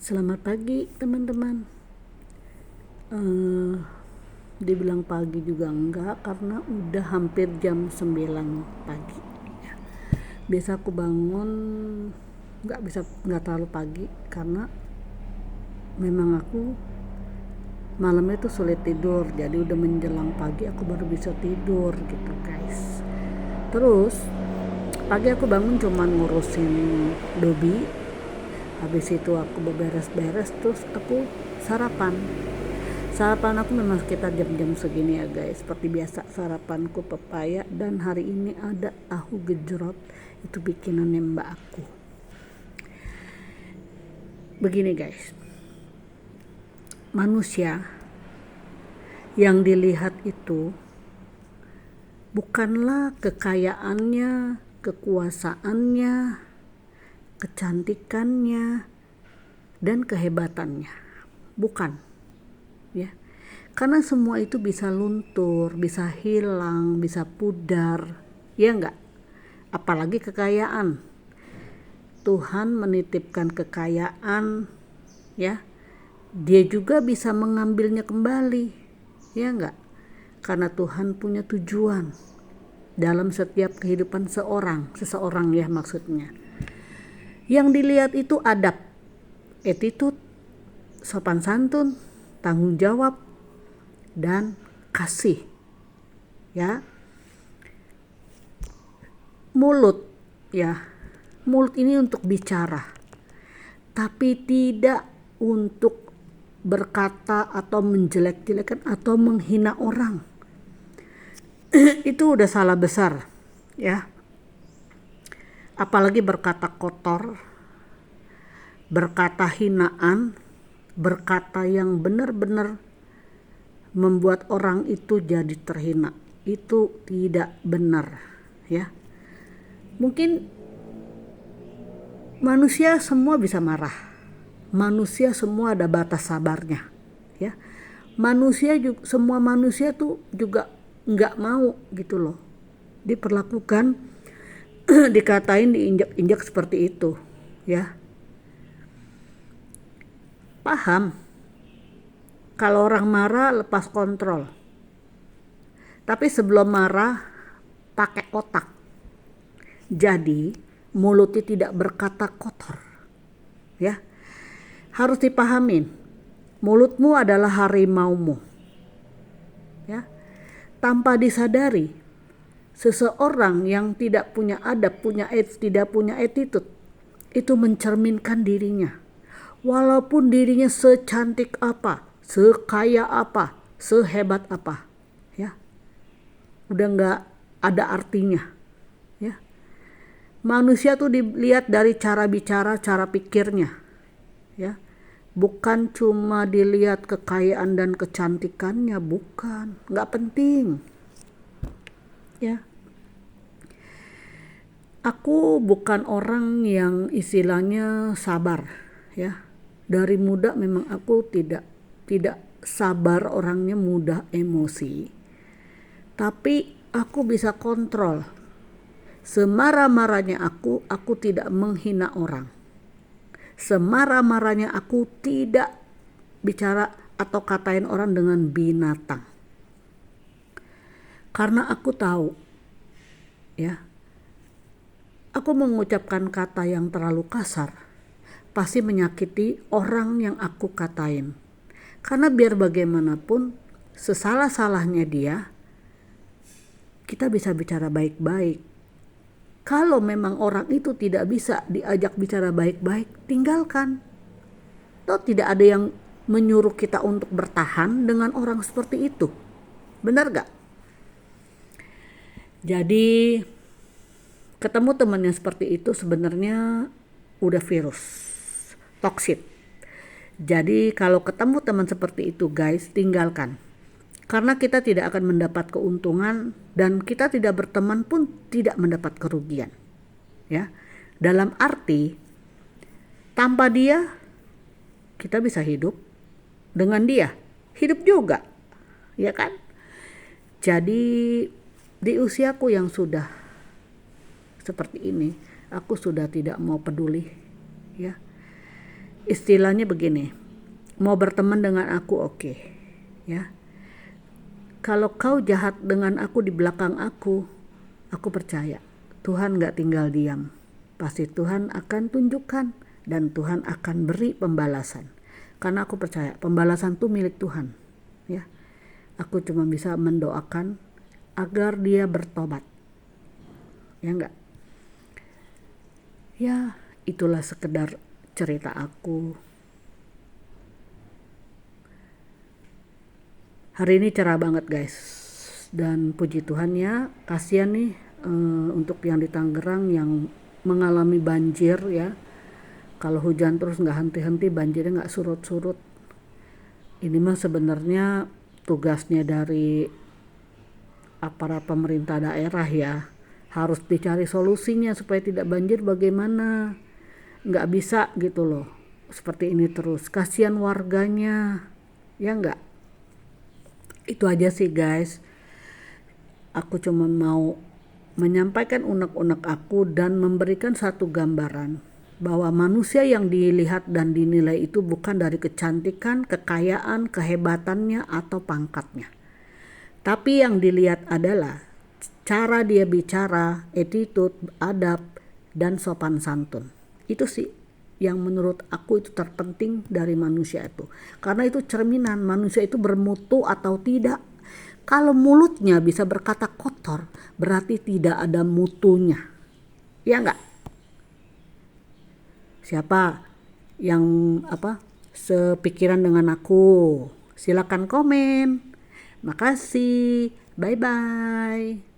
Selamat pagi teman-teman. Dibilang pagi juga enggak karena udah hampir jam 9 pagi. Biasa aku bangun nggak terlalu pagi karena memang aku malamnya tuh sulit tidur. Jadi udah menjelang pagi aku baru bisa tidur gitu guys. Terus pagi aku bangun cuman ngurusin Dobi. Habis itu aku beberes-beres, terus aku sarapan aku memang sekitar jam-jam segini ya guys. Seperti biasa sarapanku pepaya, dan hari ini ada tahu gejrot, itu bikinannya mbak aku. Begini guys, manusia yang dilihat itu bukanlah kekayaannya, kekuasaannya, kecantikannya, dan kehebatannya. Bukan, ya. Karena semua itu bisa luntur, bisa hilang, bisa pudar, ya enggak? Apalagi kekayaan. Tuhan menitipkan kekayaan, ya. Dia juga bisa mengambilnya kembali, ya enggak? Karena Tuhan punya tujuan dalam setiap kehidupan seseorang ya maksudnya. Yang dilihat itu adab, attitude, sopan santun, tanggung jawab, dan kasih. Ya. Mulut, ya. Mulut ini untuk bicara, tapi tidak untuk berkata atau menjelek-jelekan atau menghina orang. Itu udah salah besar, ya. Apalagi berkata kotor, berkata hinaan, berkata yang benar-benar membuat orang itu jadi terhina. Itu tidak benar, ya. Mungkin manusia semua bisa marah. Manusia semua ada batas sabarnya, ya. Semua manusia tuh juga nggak mau gitu loh diperlakukan dikatain, diinjak-injak seperti itu, ya. Paham kalau orang marah lepas kontrol, tapi sebelum marah pakai otak. Jadi mulutnya tidak berkata kotor, ya. Harus dipahamin, mulutmu adalah harimaumu, ya. Tanpa disadari, seseorang yang tidak punya adab, tidak punya attitude, itu mencerminkan dirinya. Walaupun dirinya secantik apa, sekaya apa, sehebat apa, ya, udah nggak ada artinya, ya. Manusia tuh dilihat dari cara bicara, cara pikirnya, ya. Bukan cuma dilihat kekayaan dan kecantikannya, bukan, nggak penting. Ya, aku bukan orang yang istilahnya sabar, ya. Dari muda memang aku tidak sabar, orangnya mudah emosi. Tapi aku bisa kontrol. Semarah-marahnya aku tidak menghina orang. Semarah-marahnya aku tidak bicara atau katain orang dengan binatang. Karena aku tahu, ya, aku mengucapkan kata yang terlalu kasar pasti menyakiti orang yang aku katain. Karena biar bagaimanapun, sesalah-salahnya dia, kita bisa bicara baik-baik. Kalau memang orang itu tidak bisa diajak bicara baik-baik, tinggalkan. Toh tidak ada yang menyuruh kita untuk bertahan dengan orang seperti itu. Benar gak? Jadi ketemu teman yang seperti itu sebenarnya udah virus toksik. Jadi kalau ketemu teman seperti itu guys, tinggalkan. Karena kita tidak akan mendapat keuntungan, dan kita tidak berteman pun tidak mendapat kerugian, ya. Dalam arti tanpa dia kita bisa hidup, dengan dia hidup juga, ya kan? Jadi di usiaku yang sudah seperti ini, aku sudah tidak mau peduli, ya. istilahnya begini, mau berteman dengan aku oke, ya. Kalau kau jahat dengan aku di belakang aku percaya Tuhan gak tinggal diam. Pasti Tuhan akan tunjukkan dan Tuhan akan beri pembalasan. Karena aku percaya pembalasan itu milik Tuhan, ya. Aku cuma bisa mendoakan agar dia bertobat, ya enggak. Ya, itulah sekedar cerita aku. Hari ini cerah banget guys, dan puji Tuhan ya, kasihan nih untuk yang di Tangerang yang mengalami banjir ya. Kalau hujan terus nggak henti-henti, banjirnya nggak surut-surut. Ini mah sebenarnya tugasnya dari aparat pemerintah daerah ya, harus dicari solusinya supaya tidak banjir. Bagaimana, nggak bisa gitu loh seperti ini terus, kasihan warganya ya nggak. Itu aja sih guys, aku cuma mau menyampaikan unek-unek aku dan memberikan satu gambaran bahwa manusia yang dilihat dan dinilai itu bukan dari kecantikan, kekayaan, kehebatannya atau pangkatnya, tapi yang dilihat adalah cara dia bicara, attitude, adab, dan sopan santun. Itu sih yang menurut aku itu terpenting dari manusia itu, karena itu cerminan manusia itu bermutu atau tidak. Kalau mulutnya bisa berkata kotor, berarti tidak ada mutunya, ya enggak. Siapa yang sepikiran dengan aku, silakan komen. Makasih, bye bye.